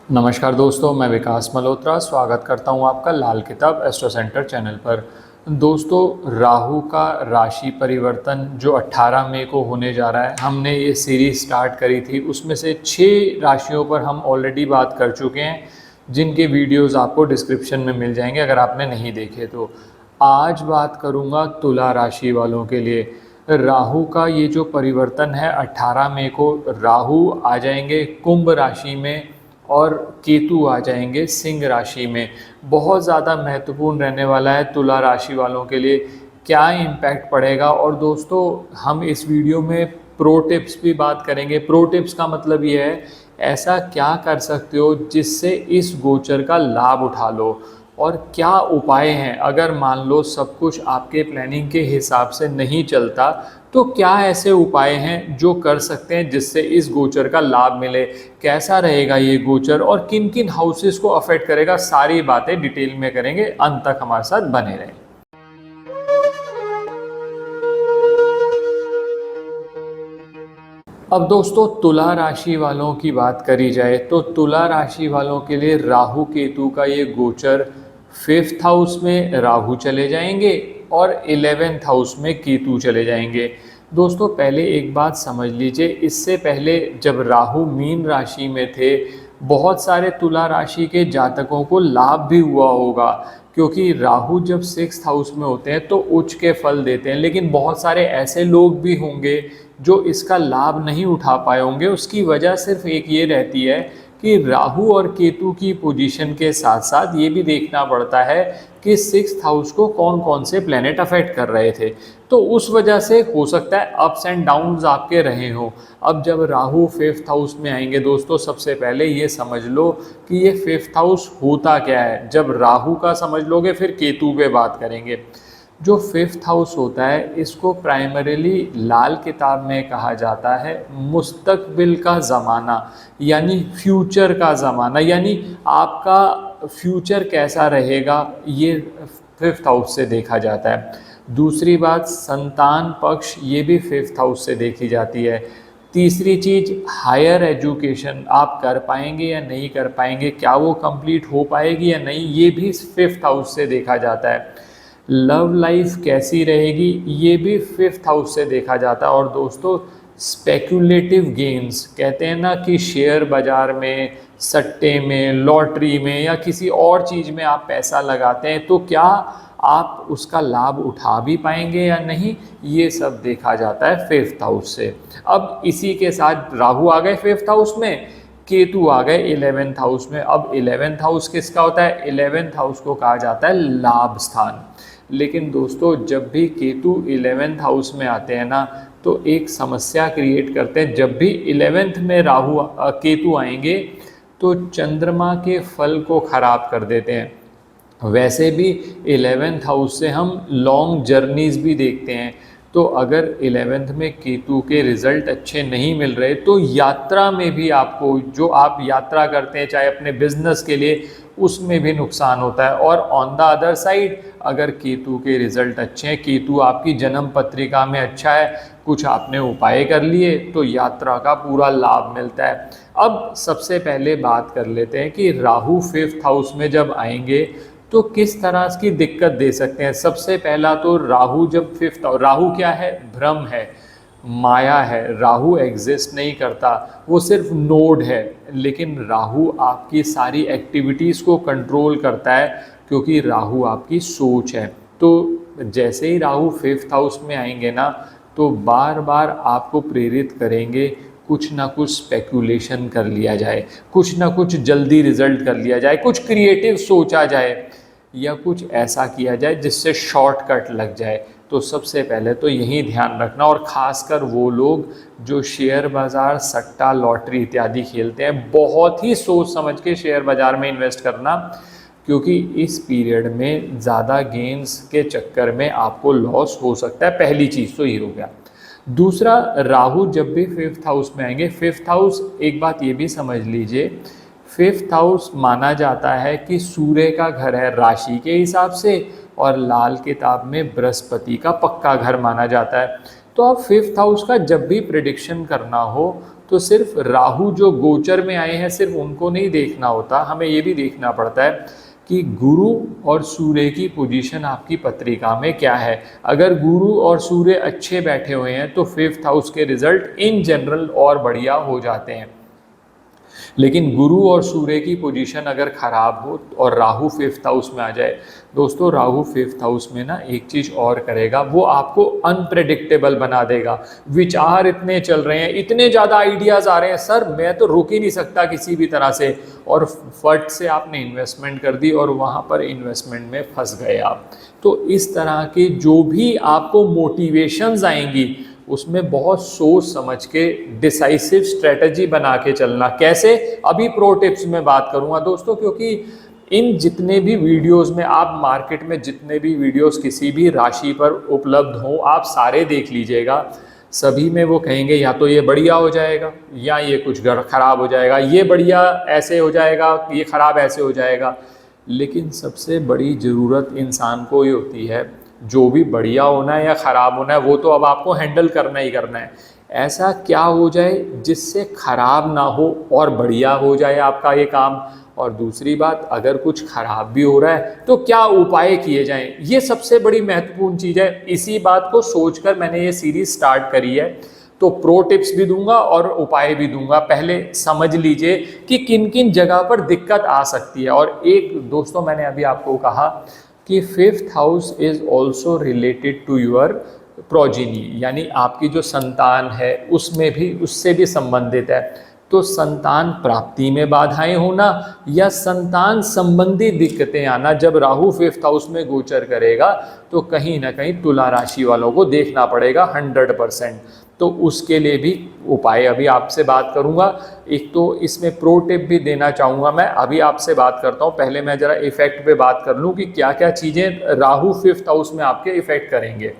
नमस्कार दोस्तों, मैं विकास मल्होत्रा स्वागत करता हूं आपका लाल किताब एस्ट्रो सेंटर चैनल पर। दोस्तों, राहु का राशि परिवर्तन जो 18 मई को होने जा रहा है, हमने ये सीरीज स्टार्ट करी थी, उसमें से 6 राशियों पर हम ऑलरेडी बात कर चुके हैं, जिनके वीडियोस आपको डिस्क्रिप्शन में मिल जाएंगे अगर आपने नहीं देखे तो। आज बात करूँगा तुला राशि वालों के लिए। राहु का ये जो परिवर्तन है, 18 मई को राहु आ जाएंगे कुंभ राशि में और केतु आ जाएंगे सिंह राशि में। बहुत ज़्यादा महत्वपूर्ण रहने वाला है तुला राशि वालों के लिए, क्या इम्पैक्ट पड़ेगा। और दोस्तों, हम इस वीडियो में प्रो टिप्स भी बात करेंगे। प्रो टिप्स का मतलब ये है, ऐसा क्या कर सकते हो जिससे इस गोचर का लाभ उठा लो, और क्या उपाय हैं अगर मान लो सब कुछ आपके प्लानिंग के हिसाब से नहीं चलता, तो क्या ऐसे उपाय हैं जो कर सकते हैं जिससे इस गोचर का लाभ मिले। कैसा रहेगा ये गोचर और किन किन हाउसेस को अफेक्ट करेगा, सारी बातें डिटेल में करेंगे। अंत तक हमारे साथ बने रहें। अब दोस्तों, तुला राशि वालों की बात करी जाए तो तुला राशि वालों के लिए राहु केतु का ये गोचर 5th हाउस में राहु चले जाएंगे और 11th हाउस में केतु चले जाएंगे। दोस्तों, पहले एक बात समझ लीजिए, इससे पहले जब राहु मीन राशि में थे, बहुत सारे तुला राशि के जातकों को लाभ भी हुआ होगा, क्योंकि राहु जब 6th हाउस में होते हैं तो उच्च के फल देते हैं। लेकिन बहुत सारे ऐसे लोग भी होंगे जो इसका लाभ नहीं उठा पाए होंगे। उसकी वजह सिर्फ एक ये रहती है कि राहु और केतु की पोजीशन के साथ साथ ये भी देखना पड़ता है कि 6th हाउस को कौन कौन से प्लैनेट अफेक्ट कर रहे थे। तो उस वजह से हो सकता है अप्स एंड डाउन्स आपके रहे हो। अब जब राहु 5th हाउस में आएंगे दोस्तों, सबसे पहले ये समझ लो कि ये 5th हाउस होता क्या है। जब राहु का समझ लोगे फिर केतु पे बात करेंगे। जो 5th हाउस होता है, इसको प्राइमरीली लाल किताब में कहा जाता है मुस्तकबिल का ज़माना, यानी फ्यूचर का ज़माना, यानी आपका फ्यूचर कैसा रहेगा, ये 5th हाउस से देखा जाता है। दूसरी बात, संतान पक्ष, ये भी 5th हाउस से देखी जाती है। तीसरी चीज़, हायर एजुकेशन आप कर पाएंगे या नहीं कर पाएंगे, क्या वो कंप्लीट हो पाएगी या नहीं, ये भी 5th हाउस से देखा जाता है। लव लाइफ कैसी रहेगी, ये भी 5th हाउस से देखा जाता है। और दोस्तों, स्पेकुलेटिव गेन्स, कहते हैं ना कि शेयर बाज़ार में, सट्टे में, लॉटरी में या किसी और चीज़ में आप पैसा लगाते हैं, तो क्या आप उसका लाभ उठा भी पाएंगे या नहीं, ये सब देखा जाता है 5th हाउस से। अब इसी के साथ राहु आ गए 5th हाउस में, केतु आ गए 11th हाउस में। अब 11th हाउस किसका होता है? 11th हाउस को कहा जाता है लाभ स्थान। लेकिन दोस्तों, जब भी केतु 11th हाउस में आते हैं ना, तो एक समस्या क्रिएट करते हैं। जब भी 11th में राहु केतु आएंगे तो चंद्रमा के फल को खराब कर देते हैं। वैसे भी 11th हाउस से हम लॉन्ग जर्नीज़ भी देखते हैं। तो अगर 11th में केतु के रिजल्ट अच्छे नहीं मिल रहे, तो यात्रा में भी आपको, जो आप यात्रा करते हैं चाहे अपने बिजनेस के लिए, उसमें भी नुकसान होता है। और ऑन द अदर साइड, अगर केतु के रिजल्ट अच्छे हैं, केतु आपकी जन्म पत्रिका में अच्छा है, कुछ आपने उपाय कर लिए, तो यात्रा का पूरा लाभ मिलता है। अब सबसे पहले बात कर लेते हैं कि राहु 5th हाउस में जब आएंगे तो किस तरह की दिक्कत दे सकते हैं। सबसे पहला तो राहु जब 5th, राहु क्या है? भ्रम है, माया है। राहु एग्जिस्ट नहीं करता, वो सिर्फ नोड है। लेकिन राहु आपकी सारी एक्टिविटीज़ को कंट्रोल करता है, क्योंकि राहु आपकी सोच है। तो जैसे ही राहु 5th हाउस में आएंगे ना, तो बार बार आपको प्रेरित करेंगे कुछ ना कुछ स्पेकुलेशन कर लिया जाए, कुछ ना कुछ जल्दी रिजल्ट कर लिया जाए, कुछ क्रिएटिव सोचा जाए, या कुछ ऐसा किया जाए जिससे शॉर्टकट लग जाए। तो सबसे पहले तो यही ध्यान रखना। और ख़ासकर वो लोग जो शेयर बाज़ार, सट्टा, लॉटरी इत्यादि खेलते हैं, बहुत ही सोच समझ के शेयर बाज़ार में इन्वेस्ट करना, क्योंकि इस पीरियड में ज़्यादा गेंस के चक्कर में आपको लॉस हो सकता है। पहली चीज़ तो ये हो गया। दूसरा, राहु जब भी 5th हाउस में आएंगे, 5th हाउस, एक बात ये भी समझ लीजिए, 5th हाउस माना जाता है कि सूर्य का घर है राशि के हिसाब से, और लाल किताब में बृहस्पति का पक्का घर माना जाता है। तो आप 5th हाउस का जब भी प्रिडिक्शन करना हो, तो सिर्फ राहु जो गोचर में आए हैं सिर्फ उनको नहीं देखना होता, हमें ये भी देखना पड़ता है कि गुरु और सूर्य की पोजीशन आपकी पत्रिका में क्या है। अगर गुरु और सूर्य अच्छे बैठे हुए हैं तो 5th हाउस के रिजल्ट इन जनरल और बढ़िया हो जाते हैं। लेकिन गुरु और सूर्य की पोजीशन अगर खराब हो और राहु 5th हाउस में आ जाए, दोस्तों राहु 5th हाउस में ना एक चीज़ और करेगा, वो आपको अनप्रेडिक्टेबल बना देगा। विचार इतने चल रहे हैं, इतने ज़्यादा आइडियाज़ आ रहे हैं, सर मैं तो रुक ही नहीं सकता किसी भी तरह से, और फट से आपने इन्वेस्टमेंट कर दी और वहाँ पर इन्वेस्टमेंट में फंस गए आप। तो इस तरह के जो भी आपको मोटिवेशंस आएंगी उसमें बहुत सोच समझ के डिसाइसिव स्ट्रेटजी बना के चलना। कैसे, अभी प्रो टिप्स में बात करूंगा दोस्तों, क्योंकि इन जितने भी वीडियोस में आप मार्केट में जितने भी वीडियोस किसी भी राशि पर उपलब्ध हो आप सारे देख लीजिएगा, सभी में वो कहेंगे या तो ये बढ़िया हो जाएगा या ये कुछ खराब हो जाएगा, ये बढ़िया ऐसे हो जाएगा, ये खराब ऐसे हो जाएगा। लेकिन सबसे बड़ी ज़रूरत इंसान को ये होती है, जो भी बढ़िया होना है या ख़राब होना है वो तो अब आपको हैंडल करना ही करना है। ऐसा क्या हो जाए जिससे ख़राब ना हो और बढ़िया हो जाए आपका ये काम। और दूसरी बात, अगर कुछ ख़राब भी हो रहा है तो क्या उपाय किए जाएं, ये सबसे बड़ी महत्वपूर्ण चीज़ है। इसी बात को सोचकर मैंने ये सीरीज़ स्टार्ट करी है। तो प्रो टिप्स भी दूंगा और उपाय भी दूंगा। पहले समझ लीजिए कि किन किन जगह पर दिक्कत आ सकती है। और एक दोस्तों मैंने अभी आपको कहा कि 5th house is also related to your progeny, यानी आपकी जो संतान है उसमें भी, उससे भी संबंधित है। तो संतान प्राप्ति में बाधाएं होना या संतान संबंधी दिक्कतें आना जब राहु 5th हाउस में गोचर करेगा तो कहीं ना कहीं तुला राशि वालों को देखना पड़ेगा 100%। तो उसके लिए भी उपाय अभी आपसे बात करूंगा। एक तो इसमें प्रो टिप भी देना चाहूँगा, मैं अभी आपसे बात करता हूँ। पहले मैं ज़रा इफेक्ट पे बात कर लूँ कि क्या क्या चीज़ें राहु 5th हाउस में आपके इफेक्ट करेंगे।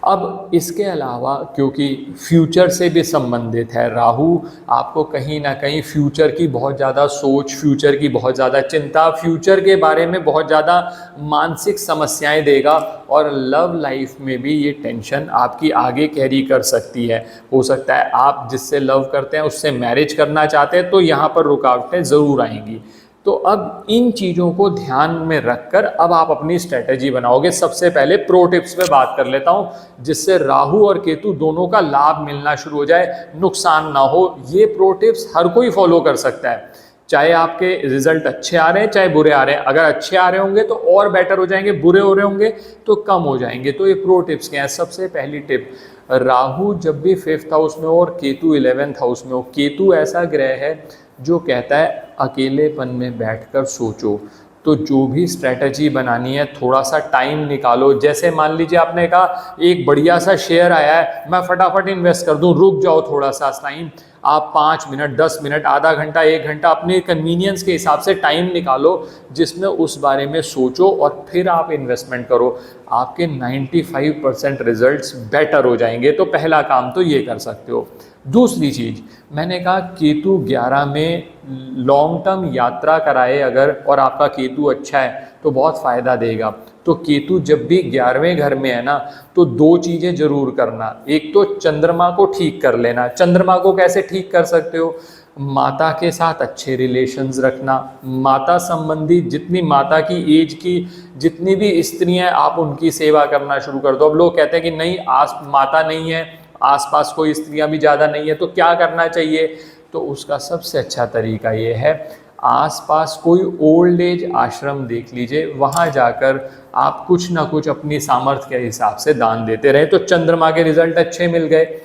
अब इसके अलावा क्योंकि फ्यूचर से भी संबंधित है, राहु आपको कहीं ना कहीं फ्यूचर की बहुत ज़्यादा सोच, फ्यूचर की बहुत ज़्यादा चिंता, फ्यूचर के बारे में बहुत ज़्यादा मानसिक समस्याएं देगा। और लव लाइफ में भी ये टेंशन आपकी आगे कैरी कर सकती है। हो सकता है आप जिससे लव करते हैं उससे मैरिज करना चाहते हैं, तो यहाँ पर रुकावटें ज़रूर आएंगी। तो अब इन चीज़ों को ध्यान में रखकर अब आप अपनी स्ट्रेटेजी बनाओगे। सबसे पहले प्रो टिप्स पे बात कर लेता हूं जिससे राहु और केतु दोनों का लाभ मिलना शुरू हो जाए, नुकसान ना हो। ये प्रो टिप्स हर कोई फॉलो कर सकता है, चाहे आपके रिजल्ट अच्छे आ रहे हैं चाहे बुरे आ रहे हैं। अगर अच्छे आ रहे होंगे तो और बेटर हो जाएंगे, बुरे हो रहे होंगे तो कम हो जाएंगे। तो ये प्रो टिप्स क्या है। सबसे पहली टिप, राहु जब भी 5th हाउस में हो और केतु 11th हाउस में हो, केतु ऐसा ग्रह है जो कहता है अकेलेपन में बैठकर सोचो। तो जो भी स्ट्रैटेजी बनानी है थोड़ा सा टाइम निकालो। जैसे मान लीजिए आपने कहा एक बढ़िया सा शेयर आया है, मैं फटाफट इन्वेस्ट कर दूं, रुक जाओ थोड़ा सा टाइम। आप 5 मिनट, 10 मिनट, आधा घंटा, 1 घंटा अपने कन्वीनियंस के हिसाब से टाइम निकालो जिसमें उस बारे में सोचो और फिर आप इन्वेस्टमेंट करो। आपके 95% रिजल्ट्स बेटर हो जाएंगे। तो पहला काम तो ये कर सकते हो। दूसरी चीज़, मैंने कहा केतु 11 में लॉन्ग टर्म यात्रा कराए अगर, और आपका केतु अच्छा है तो बहुत फ़ायदा देगा। तो केतु जब भी 11वें घर में है ना, तो 2 चीज़ें ज़रूर करना। एक तो चंद्रमा को ठीक कर लेना। चंद्रमा को कैसे ठीक कर सकते हो? माता के साथ अच्छे रिलेशंस रखना। माता संबंधी जितनी माता की एज की जितनी भी स्त्रियां, आप उनकी सेवा करना शुरू कर दो। अब लोग कहते हैं कि नहीं, माता नहीं है, आसपास कोई स्त्रियां भी ज़्यादा नहीं है, तो क्या करना चाहिए? तो उसका सबसे अच्छा तरीका ये है, आसपास कोई ओल्ड एज आश्रम देख लीजिए, वहाँ जाकर आप कुछ ना कुछ अपनी सामर्थ्य के हिसाब से दान देते रहे। तो चंद्रमा के रिजल्ट अच्छे मिल गए।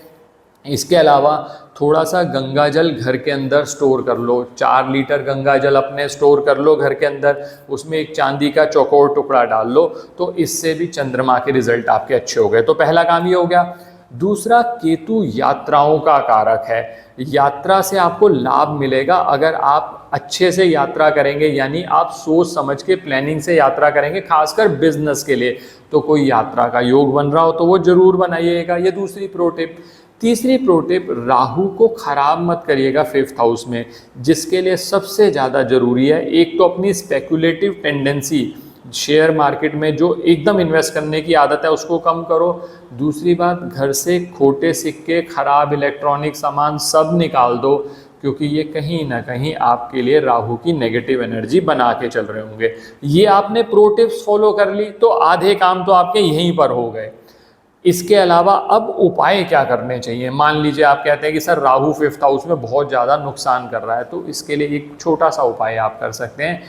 इसके अलावा थोड़ा सा गंगा जल घर के अंदर स्टोर कर लो। 4 लीटर गंगा जल अपने स्टोर कर लो घर के अंदर, उसमें एक चांदी का चौकोर टुकड़ा डाल लो। तो इससे भी चंद्रमा के रिजल्ट आपके अच्छे हो गए। तो पहला काम ये हो गया। दूसरा, केतु यात्राओं का कारक है। यात्रा से आपको लाभ मिलेगा अगर आप अच्छे से यात्रा करेंगे, यानी आप सोच समझ के प्लानिंग से यात्रा करेंगे, खासकर बिजनेस के लिए। तो कोई यात्रा का योग बन रहा हो तो वो जरूर बनाइएगा। ये दूसरी प्रो टिप। तीसरी प्रो टिप, राहु को खराब मत करिएगा 5th हाउस में, जिसके लिए सबसे ज़्यादा जरूरी है एक तो अपनी स्पेकुलेटिव टेंडेंसी, शेयर मार्केट में जो एकदम इन्वेस्ट करने की आदत है उसको कम करो। दूसरी बात, घर से खोटे सिक्के, खराब इलेक्ट्रॉनिक सामान सब निकाल दो, क्योंकि ये कहीं ना कहीं आपके लिए राहु की नेगेटिव एनर्जी बना के चल रहे होंगे। ये आपने प्रो टिप्स फॉलो कर ली तो आधे काम तो आपके यहीं पर हो गए। इसके अलावा अब उपाय क्या करने चाहिए? मान लीजिए आप कहते हैं कि सर राहु 5th हाउस में बहुत ज़्यादा नुकसान कर रहा है, तो इसके लिए एक छोटा सा उपाय आप कर सकते हैं।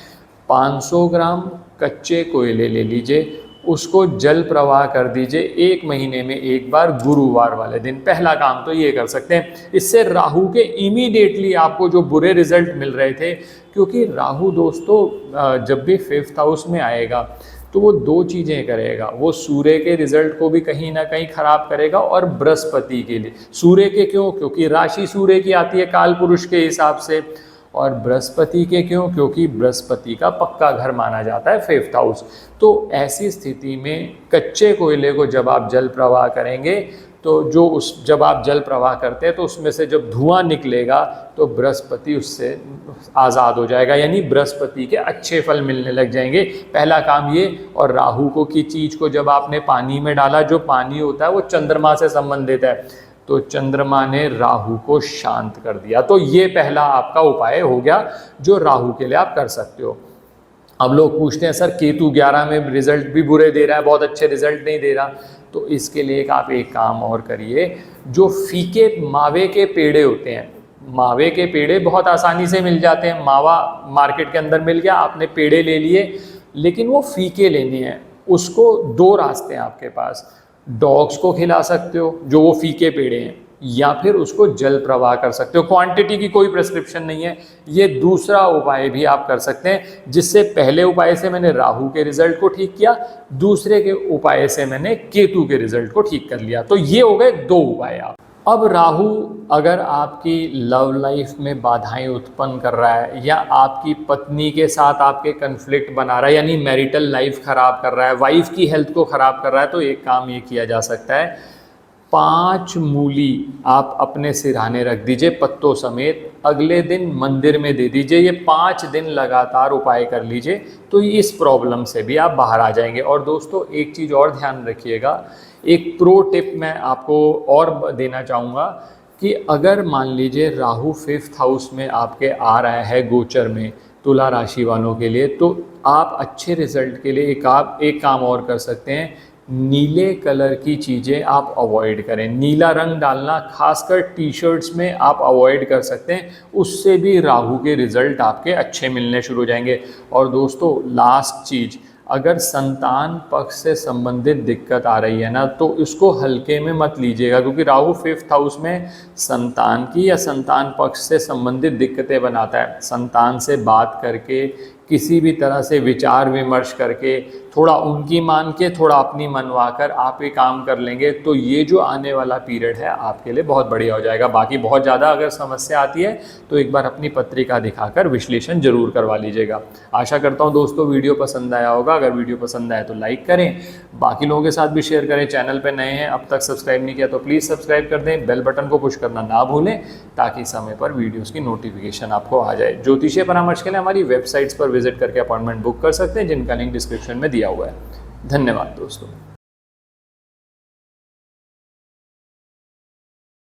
500 ग्राम कच्चे कोयले ले लीजिए, उसको जल प्रवाह कर दीजिए 1 महीने में एक बार, गुरुवार वाले दिन। पहला काम तो ये कर सकते हैं। इससे राहु के इमीडिएटली आपको जो बुरे रिजल्ट मिल रहे थे, क्योंकि राहु दोस्तों जब भी 5th हाउस में आएगा तो वो 2 चीज़ें करेगा। वो सूर्य के रिजल्ट को भी कहीं ना कहीं खराब करेगा, और बृहस्पति के लिए। सूर्य के क्यों? क्योंकि राशि सूर्य की आती है काल पुरुष के हिसाब से। और बृहस्पति के क्यों? क्योंकि बृहस्पति का पक्का घर माना जाता है 5th हाउस। तो ऐसी स्थिति में कच्चे कोयले को जब आप जल प्रवाह करेंगे, तो जब आप जल प्रवाह करते हैं तो उसमें से जब धुआं निकलेगा तो बृहस्पति उससे आज़ाद हो जाएगा, यानी बृहस्पति के अच्छे फल मिलने लग जाएंगे। पहला काम ये। और राहु को की चीज़ को जब आपने पानी में डाला, जो पानी होता है वो चंद्रमा से संबंधित है, तो चंद्रमा ने राहु को शांत कर दिया। तो ये पहला आपका उपाय हो गया जो राहु के लिए आप कर सकते हो। अब लोग पूछते हैं सर केतु 11 में रिजल्ट भी बुरे दे रहा है, बहुत अच्छे रिजल्ट नहीं दे रहा। तो इसके लिए आप एक काम और करिए। जो फीके मावे के पेड़े होते हैं, मावे के पेड़े बहुत आसानी से मिल जाते हैं। मावा मार्केट के अंदर मिल गया, आपने पेड़े ले लिए, लेकिन वो फीके लेने हैं। उसको 2 रास्ते हैं आपके पास। डॉग्स को खिला सकते हो जो वो फीके पेड़े हैं, या फिर उसको जल प्रवाह कर सकते हो। क्वांटिटी की कोई प्रेस्क्रिप्शन नहीं है। ये दूसरा उपाय भी आप कर सकते हैं, जिससे पहले उपाय से मैंने राहु के रिजल्ट को ठीक किया, दूसरे के उपाय से मैंने केतु के रिजल्ट को ठीक कर लिया। तो ये हो गए 2 उपाय। आप अब राहु अगर आपकी लव लाइफ में बाधाएं उत्पन्न कर रहा है, या आपकी पत्नी के साथ आपके कन्फ्लिक्ट बना रहा है, यानी मैरिटल लाइफ खराब कर रहा है, वाइफ की हेल्थ को खराब कर रहा है, तो एक काम ये किया जा सकता है। 5 मूली आप अपने सिरहाने रख दीजिए पत्तों समेत, अगले दिन मंदिर में दे दीजिए। ये 5 दिन लगातार उपाय कर लीजिए, तो इस प्रॉब्लम से भी आप बाहर आ जाएंगे। और दोस्तों एक चीज़ और ध्यान रखिएगा, एक प्रो टिप मैं आपको और देना चाहूँगा कि अगर मान लीजिए राहु 5th हाउस में आपके आ रहा है गोचर में तुला राशि वालों के लिए, तो आप अच्छे रिजल्ट के लिए एक काम और कर सकते हैं। नीले कलर की चीज़ें आप अवॉइड करें। नीला रंग डालना खासकर टी-शर्ट्स में आप अवॉइड कर सकते हैं, उससे भी राहु के रिजल्ट आपके अच्छे मिलने शुरू हो जाएंगे। और दोस्तों लास्ट चीज़, अगर संतान पक्ष से संबंधित दिक्कत आ रही है ना, तो इसको हल्के में मत लीजिएगा, क्योंकि राहु 5th हाउस में संतान की या संतान पक्ष से संबंधित दिक्कतें बनाता है। संतान से बात करके, किसी भी तरह से विचार विमर्श करके, थोड़ा उनकी मान के थोड़ा अपनी मनवा कर आप ये काम कर लेंगे, तो ये जो आने वाला पीरियड है आपके लिए बहुत बढ़िया हो जाएगा। बाकी बहुत ज़्यादा अगर समस्या आती है तो एक बार अपनी पत्रिका दिखाकर विश्लेषण जरूर करवा लीजिएगा। आशा करता हूँ दोस्तों वीडियो पसंद आया होगा। अगर वीडियो पसंद आए तो लाइक करें, बाकी लोगों के साथ भी शेयर करें। चैनल पर नए हैं, अब तक सब्सक्राइब नहीं किया तो प्लीज़ सब्सक्राइब कर दें, बेल बटन को पुश करना ना भूलें, ताकि समय पर वीडियोज़ की नोटिफिकेशन आपको आ जाए। ज्योतिषीय परामर्श के लिए हमारी वेबसाइट्स पर विजिट करके अपॉइंटमेंट बुक कर सकते हैं, जिनका लिंक डिस्क्रिप्शन में दिया हुआ है। धन्यवाद दोस्तों।